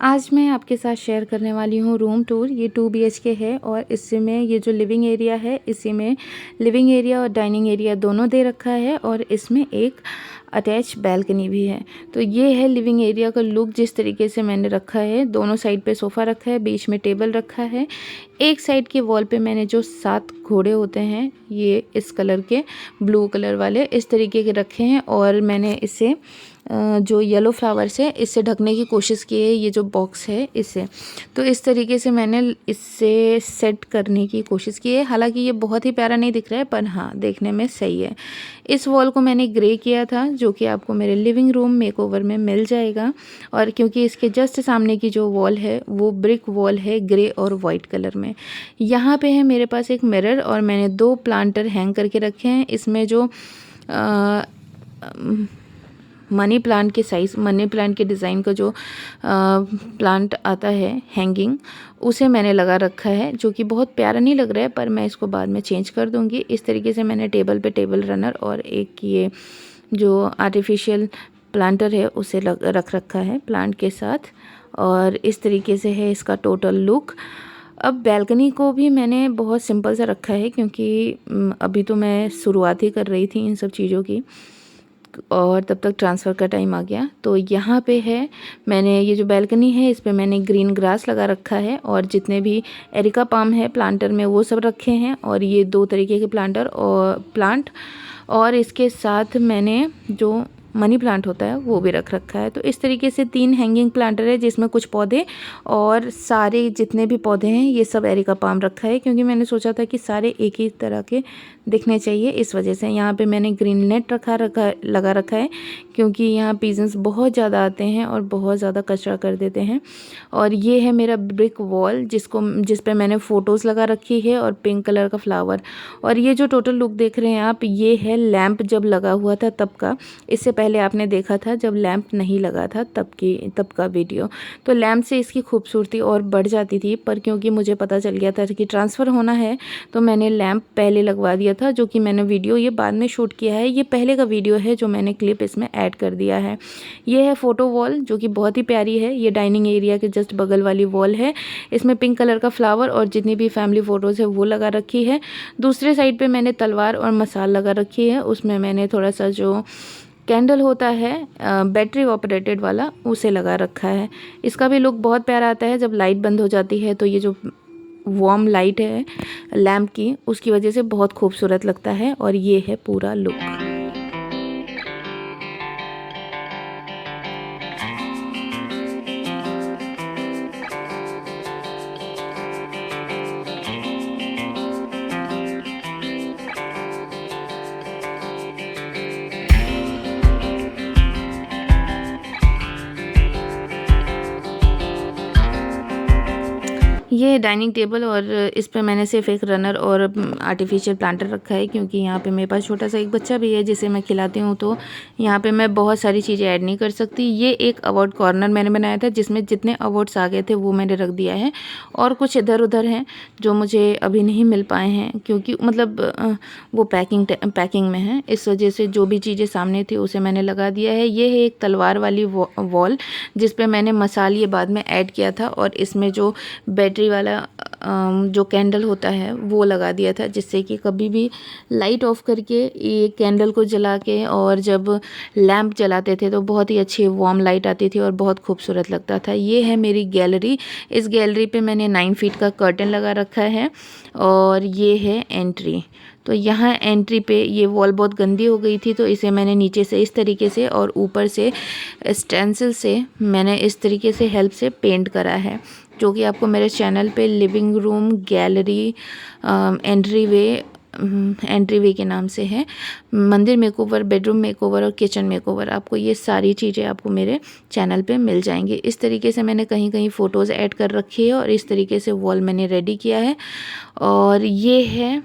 आज मैं आपके साथ शेयर करने वाली हूँ रूम टूर। ये 2 BHK है और इसी में ये जो लिविंग एरिया है, इसी में लिविंग एरिया और डाइनिंग एरिया दोनों दे रखा है और इसमें एक अटैच बैल्कनी भी है। तो ये है लिविंग एरिया का लुक जिस तरीके से मैंने रखा है। दोनों साइड पे सोफ़ा रखा है, बीच में टेबल रखा है। एक साइड के वॉल पे मैंने जो 7 घोड़े होते हैं, ये इस कलर के ब्लू कलर वाले इस तरीके के रखे हैं और मैंने इसे जो येलो फ्लावर्स है इससे ढकने की कोशिश की है, ये जो बॉक्स है इससे। तो इस तरीके से मैंने इससे सेट करने की कोशिश की है। हालांकि ये बहुत ही प्यारा नहीं दिख रहा है, पर हाँ देखने में सही है। इस वॉल को मैंने ग्रे किया था, जो कि आपको मेरे लिविंग रूम मेकओवर में मिल जाएगा। और क्योंकि इसके जस्ट सामने की जो वॉल है वो ब्रिक वॉल है, ग्रे और वाइट कलर में। यहाँ पे है मेरे पास एक मिरर और मैंने 2 प्लांटर हैंग करके रखे हैं। इसमें जो मनी प्लांट के साइज़, मनी प्लांट के डिज़ाइन का जो प्लांट आता है हैंगिंग, उसे मैंने लगा रखा है, जो कि बहुत प्यारा नहीं लग रहा है, पर मैं इसको बाद में चेंज कर दूंगी। इस तरीके से मैंने टेबल पे टेबल रनर और एक ये जो आर्टिफिशियल प्लांटर है उसे रख रखा है प्लांट के साथ। और इस तरीके से है इसका टोटल लुक। अब बैल्कनी को भी मैंने बहुत सिंपल सा रखा है, क्योंकि अभी तो मैं शुरुआत ही कर रही थी इन सब चीज़ों की और तब तक ट्रांसफ़र का टाइम आ गया। तो यहाँ पे है, मैंने ये जो बैल्कनी है इस पे मैंने ग्रीन ग्रास लगा रखा है और जितने भी एरिका पाम है प्लांटर में वो सब रखे हैं। और ये 2 तरीके के प्लांट और इसके साथ मैंने जो मनी प्लांट होता है वो भी रख रखा है। तो इस तरीके से 3 हैंगिंग प्लांटर है, जिसमें कुछ पौधे और सारे जितने भी पौधे हैं ये सब एरिका पाम रखा है, क्योंकि मैंने सोचा था कि सारे एक ही तरह के दिखने चाहिए। इस वजह से यहाँ पे मैंने ग्रीन नेट लगा रखा है, क्योंकि यहाँ पिजन्स बहुत ज़्यादा आते हैं और बहुत ज़्यादा कचरा कर देते हैं। और ये है मेरा ब्रिक वॉल जिस पे मैंने फ़ोटोज़ लगा रखी है और पिंक कलर का फ्लावर। और ये जो टोटल लुक देख रहे हैं आप, ये है लैंप जब लगा हुआ था तब का। इससे पहले आपने देखा था जब लैंप नहीं लगा था तब का वीडियो। तो लैंप से इसकी खूबसूरती और बढ़ जाती थी, पर क्योंकि मुझे पता चल गया था कि ट्रांसफ़र होना है तो मैंने लैंप पहले लगवा दिया था, जो कि मैंने वीडियो ये बाद में शूट किया है। ये पहले का वीडियो है जो मैंने क्लिप इसमें ऐड कर दिया है। ये है फ़ोटो वॉल, जो कि बहुत ही प्यारी है। ये डाइनिंग एरिया के जस्ट बगल वाली वॉल है। इसमें पिंक कलर का फ्लावर और जितनी भी फैमिली फ़ोटोज़ है वो लगा रखी है। दूसरे साइड पे मैंने तलवार और मसाल लगा रखी है। उसमें मैंने थोड़ा सा जो कैंडल होता है बैटरी ऑपरेटेड वाला, उसे लगा रखा है। इसका भी लुक बहुत प्यारा आता है। जब लाइट बंद हो जाती है तो ये जो वार्म लाइट है लैम्प की, उसकी वजह से बहुत खूबसूरत लगता है। और ये है पूरा लुक। ये डाइनिंग टेबल और इस पे मैंने सिर्फ एक रनर और आर्टिफिशियल प्लांटर रखा है, क्योंकि यहाँ पे मेरे पास छोटा सा एक बच्चा भी है जिसे मैं खिलाती हूँ, तो यहाँ पे मैं बहुत सारी चीज़ें ऐड नहीं कर सकती। ये एक अवार्ड कॉर्नर मैंने बनाया था, जिसमें जितने अवार्ड्स आ गए थे वो मैंने रख दिया है। और कुछ इधर उधर हैं जो मुझे अभी नहीं मिल पाए हैं, क्योंकि मतलब वो पैकिंग में है। इस वजह से जो भी चीज़ें सामने थी उसे मैंने लगा दिया है। ये है एक तलवार वाली वॉल, जिस पे मैंने मसाले बाद में ऐड किया था। और इसमें जो बैटरी वाला जो कैंडल होता है वो लगा दिया था, जिससे कि कभी भी लाइट ऑफ करके ये कैंडल को जला के और जब लैंप जलाते थे तो बहुत ही अच्छी वार्म लाइट आती थी और बहुत खूबसूरत लगता था। ये है मेरी गैलरी। इस गैलरी पे मैंने 9 फीट का कर्टन लगा रखा है। और ये है एंट्री। तो यहाँ एंट्री पे ये वॉल बहुत गंदी हो गई थी, तो इसे मैंने नीचे से इस तरीके से और ऊपर से स्टेंसिल से मैंने इस तरीके से हेल्प से पेंट करा है, जो कि आपको मेरे चैनल पे लिविंग रूम गैलरी एंट्री वे के नाम से है। मंदिर मेकओवर, बेडरूम मेकओवर और किचन मेकओवर, आपको ये सारी चीज़ें आपको मेरे चैनल पे मिल जाएंगी। इस तरीके से मैंने कहीं कहीं फ़ोटोज़ ऐड कर रखी है और इस तरीके से वॉल मैंने रेडी किया है। और ये है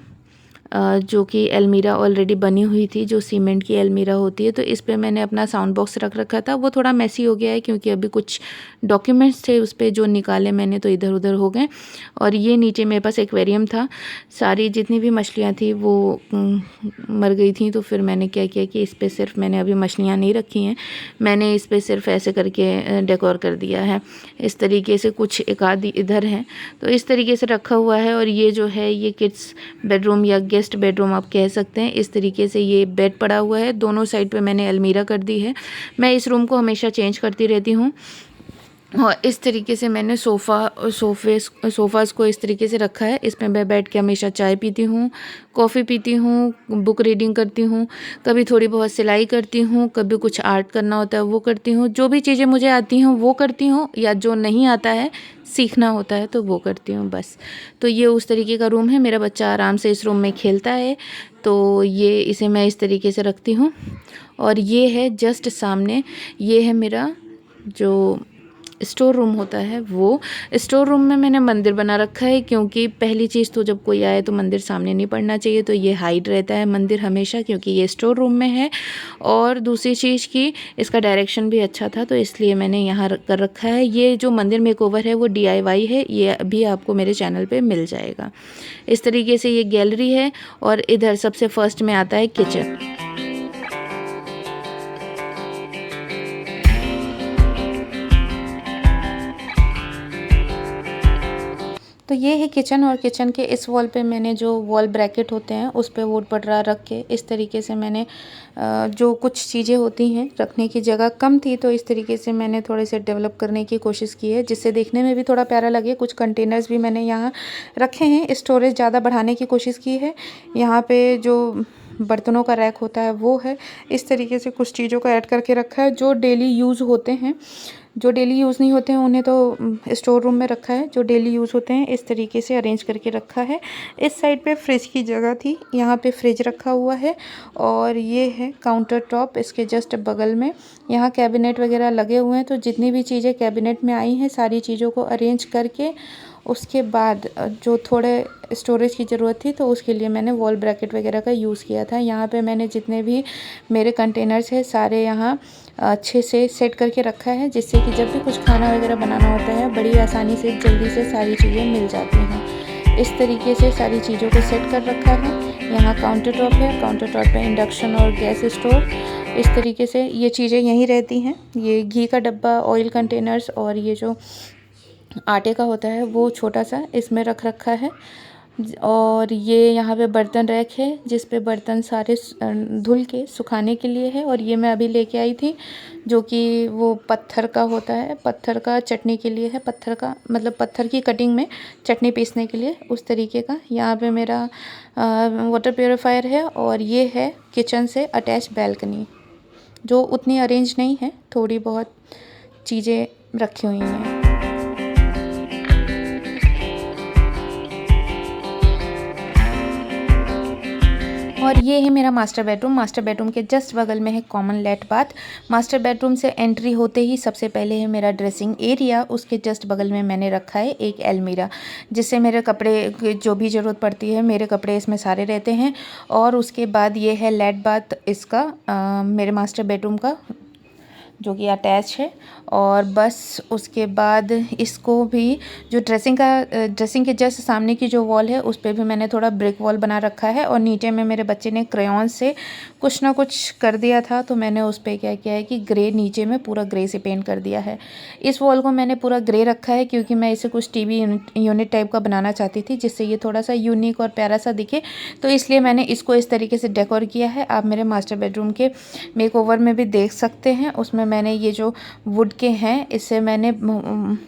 जो कि अलमीरा ऑलरेडी बनी हुई थी, जो सीमेंट की अलमीरा होती है। तो इस पे मैंने अपना साउंड बॉक्स रख रखा था। वो थोड़ा मैसी हो गया है क्योंकि अभी कुछ डॉक्यूमेंट्स थे उस पे जो निकाले मैंने, तो इधर उधर हो गए। और ये नीचे मेरे पास एक्वेरियम था, सारी जितनी भी मछलियाँ थी वो मर गई थी। तो फिर मैंने क्या किया कि इस पर सिर्फ मैंने अभी मछलियाँ नहीं रखी हैं, मैंने इस पर सिर्फ ऐसे करके डेकोर कर दिया है। इस तरीके से कुछ एक आधी इधर है, तो इस तरीके से रखा हुआ है। और ये जो है ये किड्स बेडरूम या गेस्ट बेडरूम आप कह सकते हैं। इस तरीके से ये बेड पड़ा हुआ है, दोनों साइड पे मैंने अलमीरा कर दी है। मैं इस रूम को हमेशा चेंज करती रहती हूँ। और इस तरीके से मैंने सोफ़ाज़ को इस तरीके से रखा है। इसमें मैं बैठ के हमेशा चाय पीती हूँ, कॉफ़ी पीती हूँ, बुक रीडिंग करती हूँ, कभी थोड़ी बहुत सिलाई करती हूँ, कभी कुछ आर्ट करना होता है वो करती हूँ। जो भी चीज़ें मुझे आती हैं वो करती हूँ, या जो नहीं आता है सीखना होता है तो वो करती हूँ बस। तो ये उस तरीके का रूम है। मेरा बच्चा आराम से इस रूम में खेलता है, तो ये इसे मैं इस तरीके से रखती हूँ। और ये है जस्ट सामने, ये है मेरा जो स्टोर रूम होता है। वो स्टोर रूम में मैंने मंदिर बना रखा है, क्योंकि पहली चीज़ तो जब कोई आए तो मंदिर सामने नहीं पड़ना चाहिए, तो ये हाइड रहता है मंदिर हमेशा, क्योंकि ये स्टोर रूम में है। और दूसरी चीज़ की इसका डायरेक्शन भी अच्छा था, तो इसलिए मैंने यहाँ कर रखा है। ये जो मंदिर मेकओवर है वो DIY है, ये भी आपको मेरे चैनल पे मिल जाएगा। इस तरीके से ये गैलरी है। और इधर सबसे फर्स्ट में आता है किचन। तो ये है किचन। और किचन के इस वॉल पे मैंने जो वॉल ब्रैकेट होते हैं उस पे वुड पटरा रख के इस तरीके से मैंने जो कुछ चीज़ें होती हैं रखने की जगह कम थी, तो इस तरीके से मैंने थोड़े से डेवलप करने की कोशिश की है, जिससे देखने में भी थोड़ा प्यारा लगे। कुछ कंटेनर्स भी मैंने यहाँ रखे हैं, स्टोरेज ज़्यादा बढ़ाने की कोशिश की है। यहाँ पे जो बर्तनों का रैक होता है वो है। इस तरीके से कुछ चीज़ों को ऐड करके रखा है जो डेली यूज़ होते हैं। जो डेली यूज़ नहीं होते हैं उन्हें तो स्टोर रूम में रखा है, जो डेली यूज़ होते हैं इस तरीके से अरेंज करके रखा है। इस साइड पे फ्रिज की जगह थी, यहाँ पे फ्रिज रखा हुआ है। और ये है काउंटर टॉप, इसके जस्ट बगल में यहाँ कैबिनेट वगैरह लगे हुए हैं। तो जितनी भी चीज़ें कैबिनेट में आई हैं सारी चीज़ों को अरेंज करके उसके बाद जो थोड़े स्टोरेज की ज़रूरत थी तो उसके लिए मैंने वॉल ब्रैकेट वगैरह का यूज़ किया था। यहाँ पे मैंने जितने भी मेरे कंटेनर्स हैं सारे यहाँ अच्छे से सेट करके रखा है, जिससे कि जब भी कुछ खाना वगैरह बनाना होता है बड़ी आसानी से जल्दी से सारी चीज़ें मिल जाती हैं। इस तरीके से सारी चीज़ों को सेट कर रखा है। यहाँ काउंटर टॉप है, काउंटर टॉप पे इंडक्शन और गैस स्टोव। इस तरीके से ये चीज़ें यहीं रहती हैं। ये घी का डब्बा, ऑयल कंटेनर्स और ये जो आटे का होता है वो छोटा सा इसमें रख रखा है। और ये यहाँ पे बर्तन रैक है जिस पे बर्तन सारे धुल के सुखाने के लिए है। और ये मैं अभी लेके आई थी जो कि वो पत्थर का होता है, पत्थर का चटनी के लिए है, पत्थर का मतलब पत्थर की कटिंग में चटनी पीसने के लिए उस तरीके का। यहाँ पे मेरा वाटर प्योरीफायर है। और ये है किचन से अटैच बैल्कनी, जो उतनी अरेंज नहीं है, थोड़ी बहुत चीज़ें रखी हुई हैं। और ये है मेरा मास्टर बेडरूम। मास्टर बेडरूम के जस्ट बगल में है common let bath. Master bedroom से एंट्री होते ही सबसे पहले है मेरा ड्रेसिंग एरिया। उसके जस्ट बगल में मैंने रखा है एक अलमीरा, जिससे मेरे कपड़े की जो भी ज़रूरत पड़ती है मेरे कपड़े इसमें सारे रहते हैं। और उसके बाद ये है लेट बाथ इसका मेरे मास्टर बेडरूम का, जो कि अटैच है। और बस उसके बाद इसको भी जो ड्रेसिंग के जस्ट सामने की जो वॉल है उस पर भी मैंने थोड़ा ब्रिक वॉल बना रखा है। और नीचे में मेरे बच्चे ने क्रेयॉन से कुछ ना कुछ कर दिया था, तो मैंने उस पर क्या किया है कि ग्रे नीचे में पूरा ग्रे से पेंट कर दिया है। इस वॉल को मैंने पूरा ग्रे रखा है क्योंकि मैं इसे कुछ टीवी यूनिट टाइप का बनाना चाहती थी, जिससे ये थोड़ा सा यूनिक और प्यारा सा दिखे। तो इसलिए मैंने इसको इस तरीके से डेकोर किया है। आप मेरे मास्टर बेडरूम के मेकओवर में भी देख सकते हैं। उसमें मैंने ये जो वुड के हैं इसे मैंने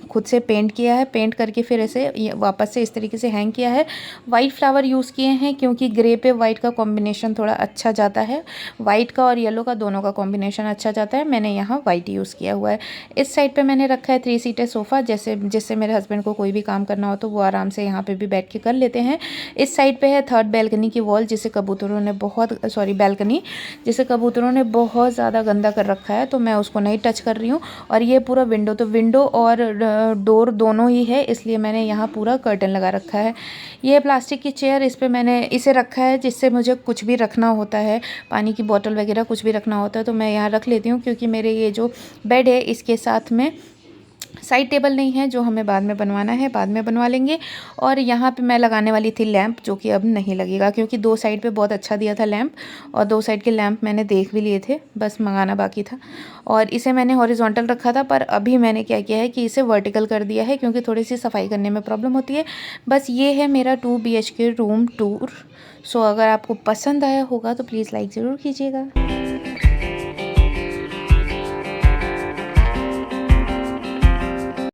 खुद से पेंट किया है, पेंट करके फिर इसे वापस से इस तरीके से हैंग किया है। वाइट फ्लावर यूज़ किए हैं क्योंकि ग्रे पे वाइट का कॉम्बिनेशन थोड़ा अच्छा जाता है, वाइट का और येलो का दोनों का कॉम्बिनेशन अच्छा जाता है। मैंने यहाँ वाइट यूज़ किया हुआ है। इस साइड पे मैंने रखा है 3 सीटर सोफ़ा, जिससे मेरे हस्बैंड को कोई भी काम करना हो तो वो आराम से यहाँ पे भी बैठ के कर लेते हैं। इस साइड पे है थर्ड बैल्कनी की वॉल, बैल्कनी जिसे कबूतरों ने बहुत ज़्यादा गंदा कर रखा है, तो मैं उसको नहीं टच कर रही हूँ। और ये पूरा विंडो, तो विंडो और डोर दोनों ही है, इसलिए मैंने यहाँ पूरा कर्टन लगा रखा है। ये प्लास्टिक की चेयर, इस पे मैंने इसे रखा है जिससे मुझे कुछ भी रखना होता है, पानी की बोतल वगैरह कुछ भी रखना होता है तो मैं यहाँ रख लेती हूँ, क्योंकि मेरे ये जो बेड है इसके साथ में साइड टेबल नहीं है, जो हमें बाद में बनवाना है, बाद में बनवा लेंगे। और यहाँ पे मैं लगाने वाली थी लैंप, जो कि अब नहीं लगेगा, क्योंकि 2 साइड पे बहुत अच्छा दिया था लैंप, और 2 साइड के लैंप मैंने देख भी लिए थे, बस मंगाना बाकी था। और इसे मैंने हॉरिजॉन्टल रखा था, पर अभी मैंने क्या किया है कि इसे वर्टिकल कर दिया है, क्योंकि थोड़ी सी सफाई करने में प्रॉब्लम होती है। बस ये है मेरा 2 BHK रूम टूर। सो अगर आपको पसंद आया होगा तो प्लीज़ लाइक ज़रूर कीजिएगा।